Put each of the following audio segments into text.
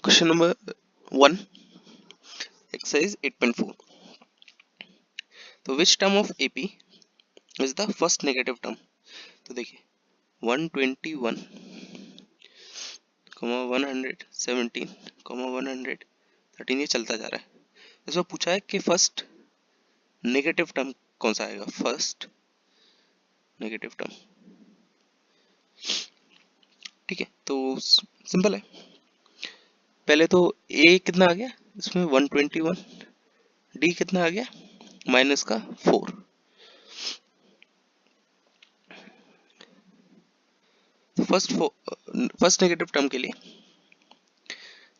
Question number 1 exercise 8.4. तो which term of AP is the first negative term. तो देखिए 121, 117, 113 ये चलता जा रहा है. इसमें पूछा है कि फर्स्ट नेगेटिव टर्म कौन सा आएगा. First negative term. ठीक है, तो सिंपल है. पहले तो ए कितना आ गया इसमें 121, डी कितना आ गया माइनस का 4. फर्स्ट नेगेटिव टर्म के लिए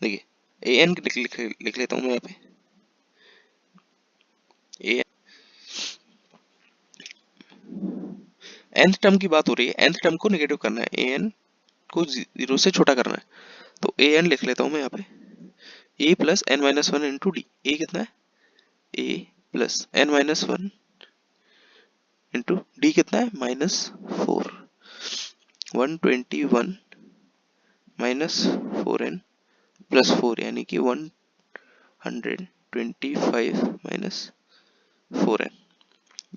देखिए ए एन लिख लेता हूं मैं यहाँ पे. ए nth टर्म की बात हो रही है, nth टर्म को नेगेटिव करना है, ए एन को 0 से छोटा करना है. तो ए एन लिख लेता हूं मैं यहाँ पे. A plus N minus one into D. A कितना है A plus N minus one into D कितना है -4. 121 माइनस 4n प्लस 4 यानी कि 125 माइनस 4n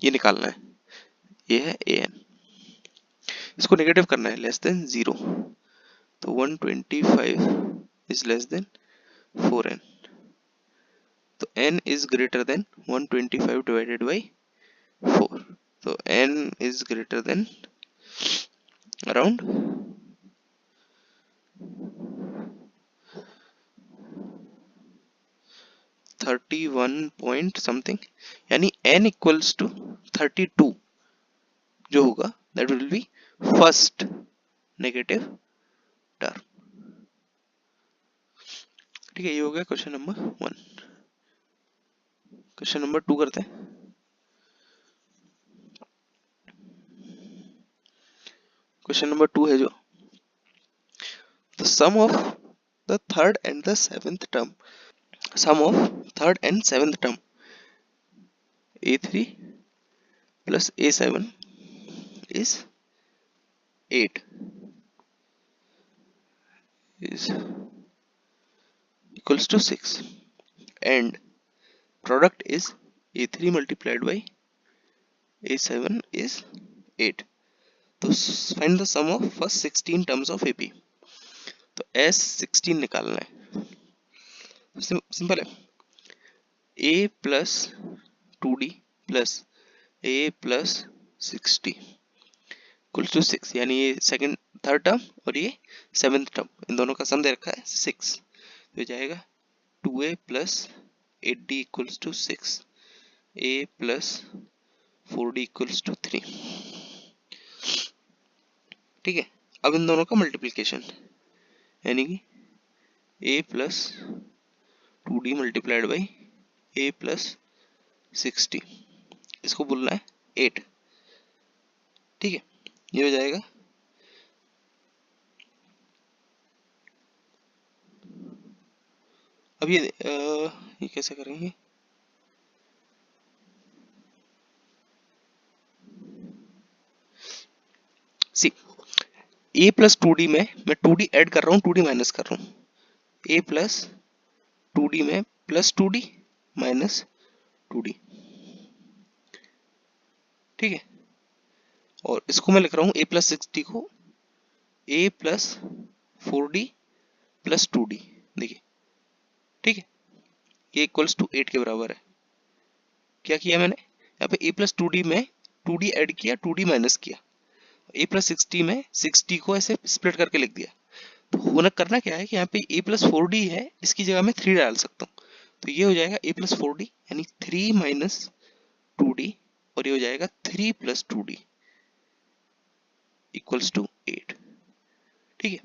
ये निकालना है. ये है ए एन. इसको नेगेटिव करना है लेस देन 0. तो 125 इज लेस देन 4n. तो n is greater than 125 divided by 4. तो n is greater than around 31 point something, यानी n इक्वल्स टू 32 जो होगा that will be first negative term. ठीक है, ये हो गया क्वेश्चन नंबर 1. क्वेश्चन नंबर 2 करते हैं. क्वेश्चन नंबर 2 है जो the sum of the third and the seventh term. Sum of third and seventh term a3 plus a7 is 8 is equals to 6 and product is a3 multiplied by a7 is 8. तो find the sum of first 16 terms of AP. तो S16 निकालना है. Simple है. a plus 2d plus a plus 60 equals to 6, यानी ये second third term और ये seventh term, इन दोनों का सम दे रखा है 6. तो जाएगा 2a plus 8d equals to 6, a plus 4d equals to 3. ठीक है, अब इन दोनों का मल्टीप्लिकेशन यानी कि a plus 2d multiplied by a plus 60, इसको बोलना है 8. ठीक है, ये हो जाएगा अब ये कैसे करेंगे. सी a प्लस 2d में मैं 2d ऐड कर रहा हूँ, 2d माइनस कर रहा हूँ. a प्लस 2d में प्लस 2d माइनस 2d. ठीक है, और इसको मैं लिख रहा हूँ a प्लस 60 को a plus 4d plus 2d. देखिए ठीक है, ये इक्वल्स टू 8 के बराबर है. क्या किया मैंने यहाँ पे a प्लस 2d में 2d ऐड किया, 2d माइनस किया. a प्लस 60 में 60 को ऐसे स्प्लिट करके लिख दिया. तो होना करना क्या है कि यहाँ पे a प्लस 4d है, इसकी जगह मैं 3 डाल सकता हूँ. तो ये हो जाएगा a प्लस 4d यानी 3 माइनस 2d, और ये हो जाएगा 3 प्लस 2d इक्वल्स टू 8. ठीक है,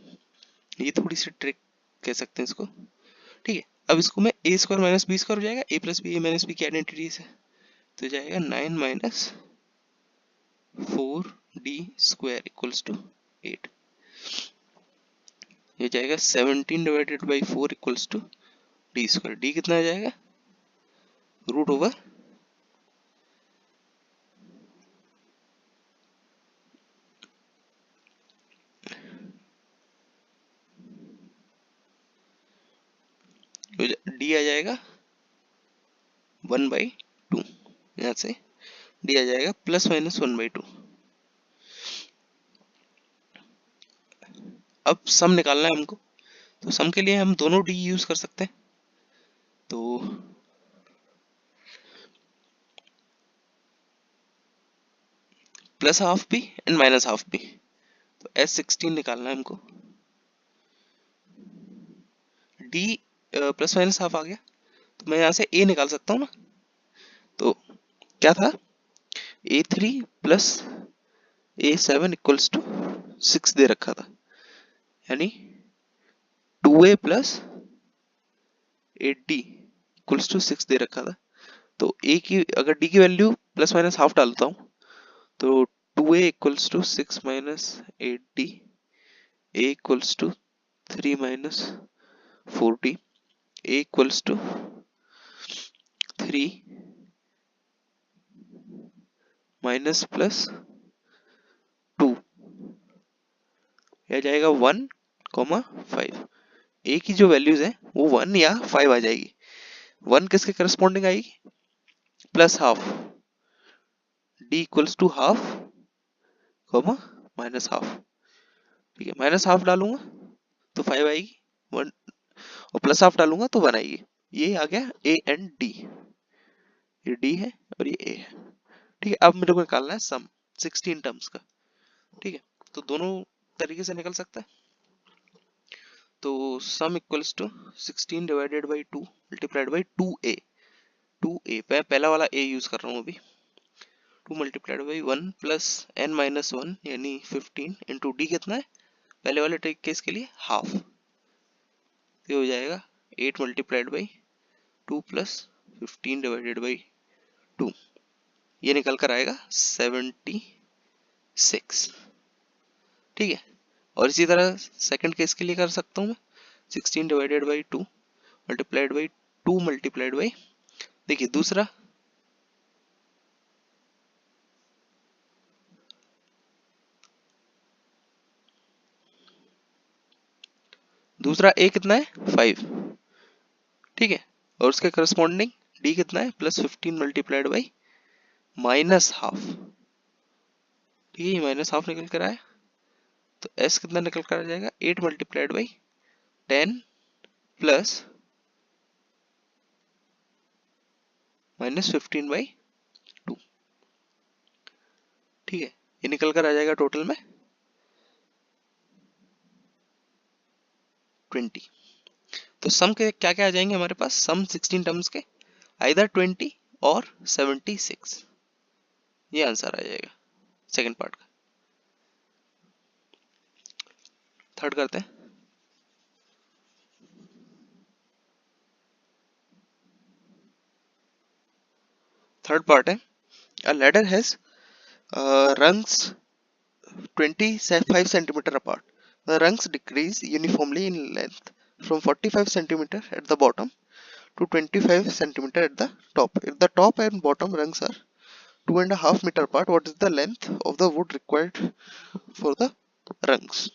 ये थोड़ी सी ट्रिक कह सकते हैं इसको. ठीक है, अब इसको मैं a square minus b square हो जाएगा, a plus b a minus b की आइडेंटिटीज है. तो जाएगा 9 minus 4d square equals to 8. ये जाएगा 17 divided by 4 equals to d square. d कितना आ जाएगा रूट ओवर डी आ जाएगा 1/2, यहाँ से डी आ जाएगा +-1/2। अब सम निकालना है हमको, तो सम के लिए हम दोनों डी यूज कर सकते हैं। तो +½ पी एंड -½ पी, तो S16 निकालना है हमको। डी +-½ आ गया, तो मैं यहाँ से ए निकाल सकता हूँ ना। तो क्या था, A3 + A7 = 6 दे रखा था, यानी 2A + 8D = 6 दे रखा था। तो ए की अगर डी की वैल्यू +-½ डालता हूँ, तो 2A = 6 - 8D, A = 3 - 4D, A = 3 -+2, यह जाएगा 1,5। ए की जो वैल्यूज है वो 1 या 5 आ जाएगी। 1 किसके करस्पॉन्डिंग आएगी, +½ डी = ½ -½ ठीक है, -½ डालूंगा तो 5 आएगी, 1 और +½ डालूंगा तो 1 आएगी। ये आ गया ए एंड डी, ये डी है और ये ए है। ठीक है, अब मेरे को निकालना है सम 16 टर्म्स का। ठीक है, तो दोनों तरीके से निकल सकता है। तो सम इक्वल्स टू 16 / 2 × 2a। 2a मैं पहला वाला a यूज कर रहा हूँ अभी। 2 × 1 + n-1 यानी 15 इंटू डी कितना है पहले वाले केस के लिए हाफ, तो हो जाएगा 8 × 2 + 15 / 2, ये निकल कर आएगा 76। ठीक है, और इसी तरह सेकंड केस के लिए कर सकता हूँ मैं 16 / 2 × 2 × देखिए दूसरा a कितना है 5। ठीक है, और उसके करस्पॉन्डिंग d कितना है +15 × -½ ठीक है, ये -½ निकल कर आया, तो s कितना निकल कर आ जाएगा 8 × 10 + -15/2। ठीक है, ये निकल कर आ जाएगा टोटल में 20। तो सम के क्या क्या आ जाएंगे हमारे पास, सम 16 टर्म्स के आइदर 20 और 76, ये आंसर आ जाएगा सेकंड पार्ट का। थर्ड करते हैं। थर्ड पार्ट है, a ladder has rungs 25 centimeter apart. The rungs decrease uniformly in length from 45 centimeter at the bottom to 25 centimeter at the top. If the top and bottom rungs are 2.5 meter apart, what is the length of the wood required for the rungs?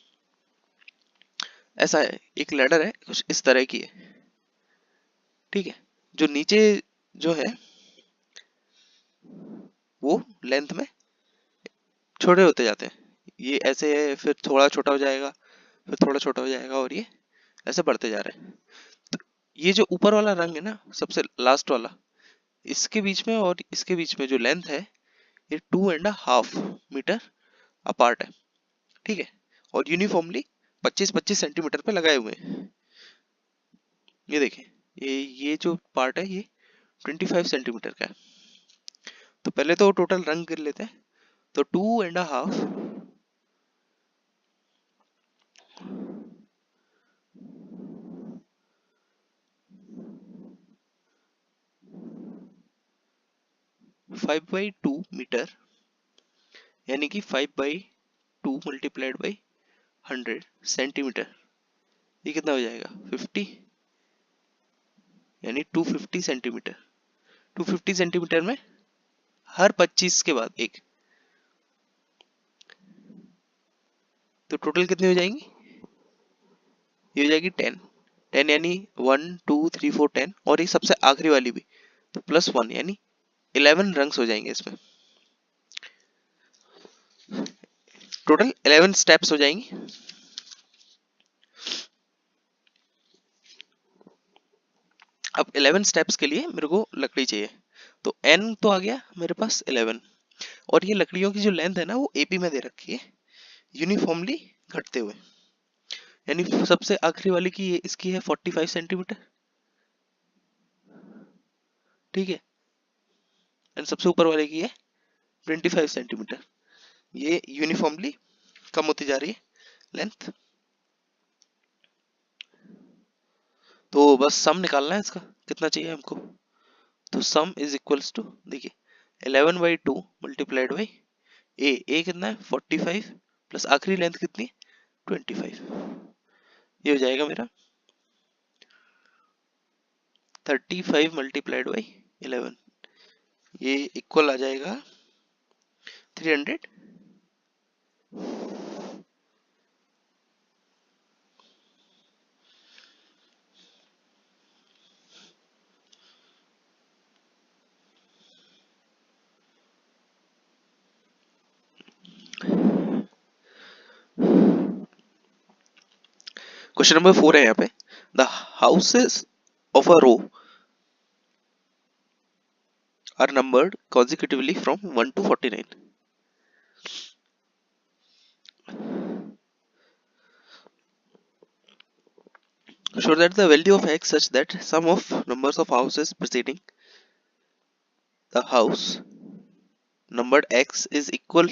ऐसा है, एक ladder है कुछ इस तरह की है। ठीक है, जो नीचे जो है वो लेंथ में छोटे होते जाते हैं, ये ऐसे है, फिर थोड़ा छोटा हो जाएगा, फिर थोड़ा छोटा हो जाएगा, और ये ऐसे बढ़ते जा रहे हैं। तो ये जो ऊपर वाला रंग है ना, सबसे लास्ट वाला, इसके बीच में और इसके बीच में जो लेंथ है ये 2.5 मीटर अपार्ट है। ठीक है, और यूनिफॉर्मली 25-25 सेंटीमीटर पे लगाए हुए हैं। ये देखें, ये जो पार्ट है ये 25 सेंटीमीटर का है। तो पहले तो टोटल रंग गिर लेते हैं, तो 2.5 5/2 मीटर, यानी कि 5/2 × 100 सेंटीमीटर, ये कितना हो जाएगा 50, यानी 250 सेंटीमीटर। 250 सेंटीमीटर में हर 25 के बाद एक, तो टोटल कितनी हो जाएंगी, ये हो जाएगी 10। 10 यानी 1 2 3 4 10, और ये सबसे आखिरी वाली भी, तो +1 यानी 11 रंग्स हो जाएंगे इसमें। टोटल 11 स्टेप्स हो जाएंगी। अब 11 स्टेप्स के लिए मेरे को लकड़ी चाहिए, तो n तो आ गया मेरे पास 11, और ये लकड़ियों की जो लेंथ है ना वो AP में दे रखी है यूनिफॉर्मली घटते हुए, यानी सबसे आखिरी वाली की इसकी है 45 सेंटीमीटर, ठीक है, एंड सबसे ऊपर वाले की है 25 सेंटीमीटर। ये यूनिफॉर्मली कम होती जा रही है लेंथ। तो बस सम निकालना है इसका, कितना चाहिए हमको। तो सम इज इक्वल्स टू, देखिए 11/2 मल्टीप्लाइड बाई ए कितना है 45 प्लस आखिरी लेंथ कितनी है 25, ये हो जाएगा मेरा 35 मल्टीप्लाइड बाई 11, ये इक्वल आ जाएगा 300। क्वेश्चन नंबर 4 है यहाँ पे, the houses of a row are numbered consecutively from 1 to 49. Show that the value of x such that sum of numbers of houses preceding the house numbered x is equal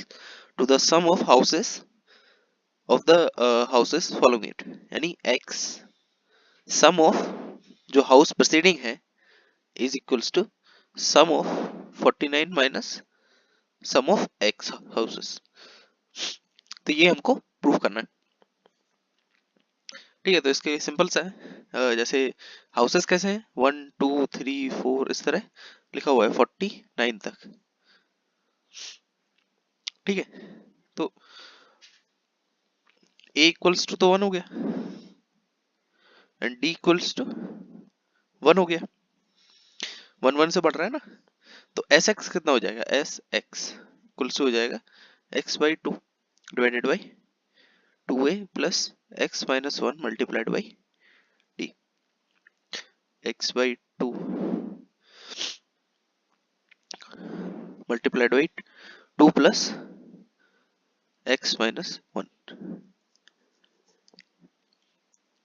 to the sum of houses of the houses following it, यानी x sum of जो house preceding है is equals to sum of 49 minus sum of x houses। तो ये हमको prove करना है, ठीक है। तो इसके लिए सिंपल सा है, जैसे हाउसेस कैसे हैं 1 2 3 4 इस तरह लिखा हुआ है 49 तक, ठीक है। तो a इक्वल्स टू तो 1 हो गया एंड d इक्वल्स टू 1 हो गया, 1 1 से बढ़ रहा है ना, तो एस एक्स कितना हो जाएगा, एस एक्स इक्वल्स टू हो जाएगा x/2 divided by 2a plus x minus 1 multiplied by d, x/2 multiplied by 2 plus x minus 1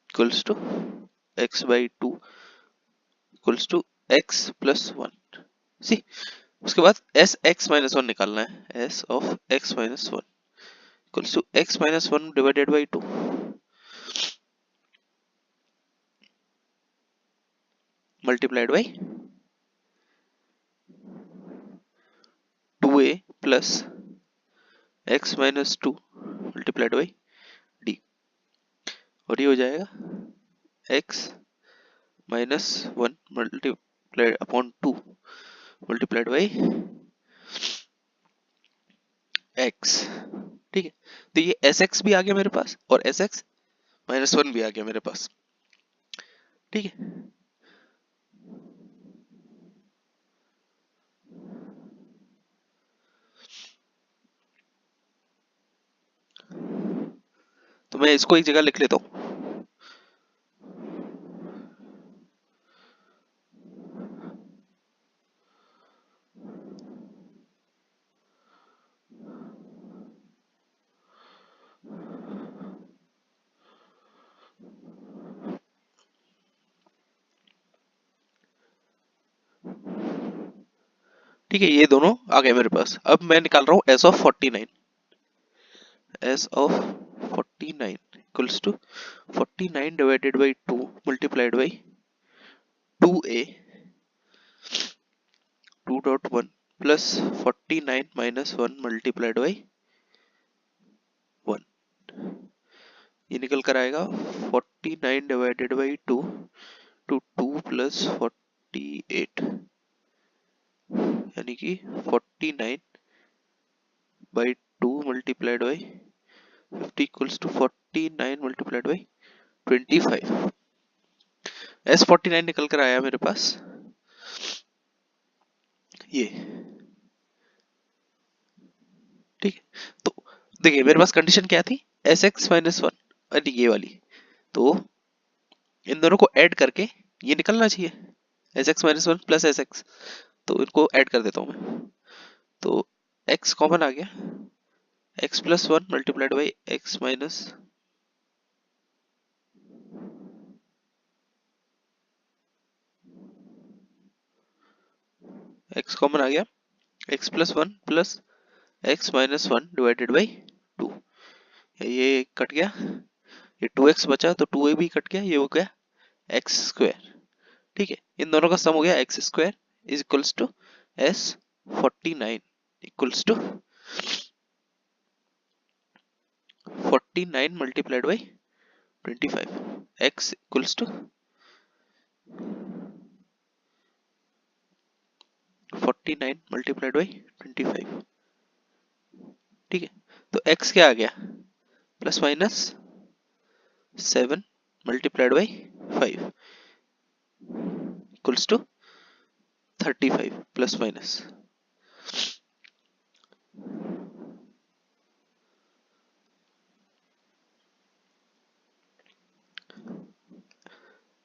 equals to x/2 equals to x plus 1। See, उसके बाद एस एक्स माइनस 1 निकालना है, s of x minus 1 equals to x minus 1 divided by 2 multiplied by 2a plus x minus 2 multiplied by d, और ये हो जाएगा x minus 1 multiplied upon 2 multiplied by x, ठीक है। तो ये एस एक्स भी आ गया मेरे पास और एस एक्स माइनस 1 भी आ गया मेरे पास, ठीक है। तो मैं इसको एक जगह लिख लेता हूँ, ठीक है। ये दोनों आ गए मेरे पास। अब मैं निकाल रहा हूँ s of 49, s of 49 equals to 49 divided by 2 multiplied by 2a 2.1 plus 49 minus 1 multiplied by 1, ये निकल कर आएगा 49 डिवाइडेड बाई 2 टू 2 प्लस 48, यानी कि 49 by 2 multiplied by 50 equals to 49 multiplied by 25, S49 निकल कर आया मेरे पास ये, ठीक है। तो देखिए मेरे पास कंडीशन क्या थी, Sx-1 ये वाली, तो इन दोनों को ऐड करके ये निकलना चाहिए, Sx-1 प्लस Sx, तो इनको ऐड कर देता हूँ मैं। तो x कॉमन आ गया, x+1 multiplied by x minus x common आ गया, x+1 plus x minus 1 divided by 2, ये कट गया, ये 2x बचा तो 2a भी कट गया, ये हो गया x स्क्वायर, ठीक है। इन दोनों का सम हो गया x square is equals to S49 equals to 49 multiplied by 25, x equals to 49 multiplied by 25, ठीक है। तो x क्या आ गया, plus minus 7 multiplied by 5 equals to 35 plus minus,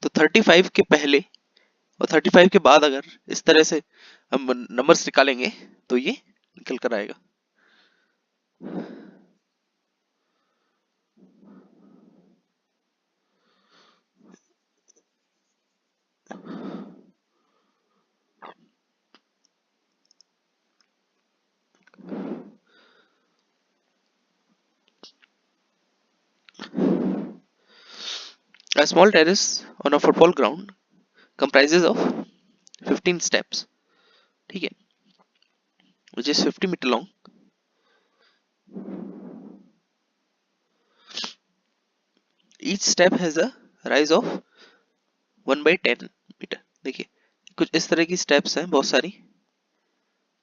तो 35 के पहले और 35 के बाद अगर इस तरह से हम नंबर्स निकालेंगे तो ये निकल कर आएगा। A small terrace on a football ground comprises of 15 steps, ठीक है, which is 50 meter long. Each step has a rise of 1/10 metre. देखिए कुछ इस तरह की स्टेप्स हैं बहुत सारी,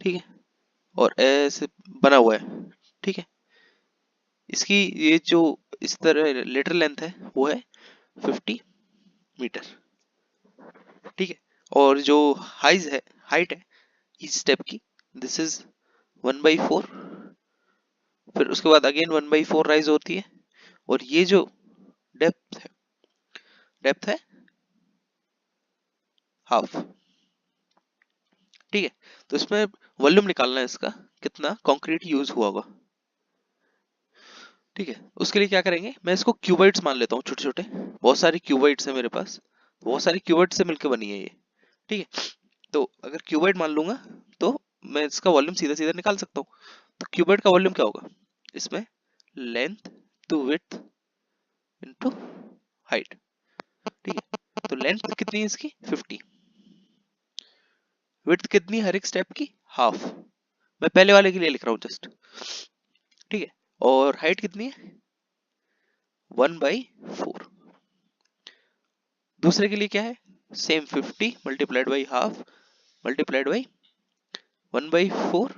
ठीक है, और ऐसे बना हुआ है, ठीक है। इसकी ये जो इस तरह लेटर लेंथ है वो है 50 मीटर, ठीक है। और जो हाइट है इस स्टेप की, दिस इज 1/4, फिर उसके बाद अगेन 1/4 राइज होती है, और ये जो डेप्थ है हाफ, ठीक है। तो इसमें वॉल्यूम निकालना है इसका, कितना कंक्रीट यूज हुआ होगा, ठीक है। उसके लिए क्या करेंगे, मैं इसको क्यूबाइड्स मान लेता हूँ, छोटे छोटे बहुत सारी क्यूबाइड्स है मेरे पास, बहुत सारी क्यूबाइड से मिलकर बनी है ये, ठीक है। तो अगर क्यूबाइड मान लूंगा तो मैं इसका वॉल्यूम सीधा सीधा निकाल सकता हूँ। तो क्यूबाइड का वॉल्यूम क्या होगा, इसमें length to width into height, ठीक है। तो लेंथ कितनी है इसकी 50, विड्थ कितनी हर एक स्टेप की हाफ, मैं पहले वाले के लिए लिख रहा हूँ जस्ट, ठीक है। और हाइट कितनी है 1/4, दूसरे के लिए क्या है same 50 multiplied by half multiplied by 1/4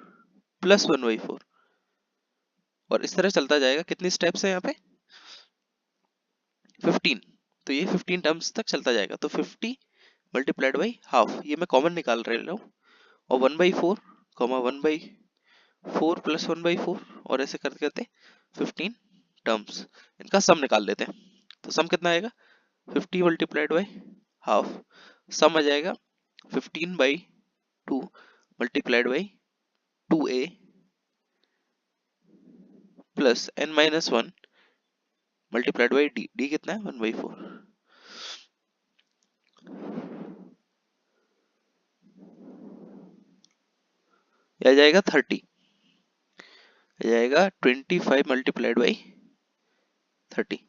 plus 1/4, और इस तरह चलता जाएगा। कितनी स्टेप्स है यहाँ पे 15, तो ये 15 टर्म्स तक चलता जाएगा। तो 50 मल्टीप्लाइड बाई हाफ, ये मैं कॉमन निकाल रहा हूँ, और 1/4 1/4 प्लस 1/4, और ऐसे करते करते 15 टर्म्स, इनका सम निकाल लेते हैं। तो सम कितना आएगा 50 मल्टीप्लाइड बाई हाफ, सम आ जाएगा 15/2 multiplied by 2a plus n-1 multiplied by D, D कितना है 1/4, यह आ जाएगा 30, यह जाएगा 25 multiplied by 30,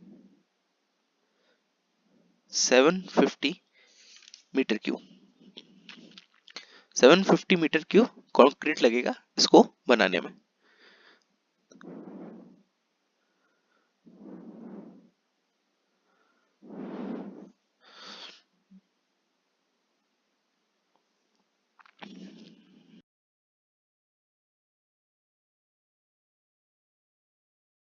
750 metre cube, 750 metre cube concrete लगेगा इसको बनाने में।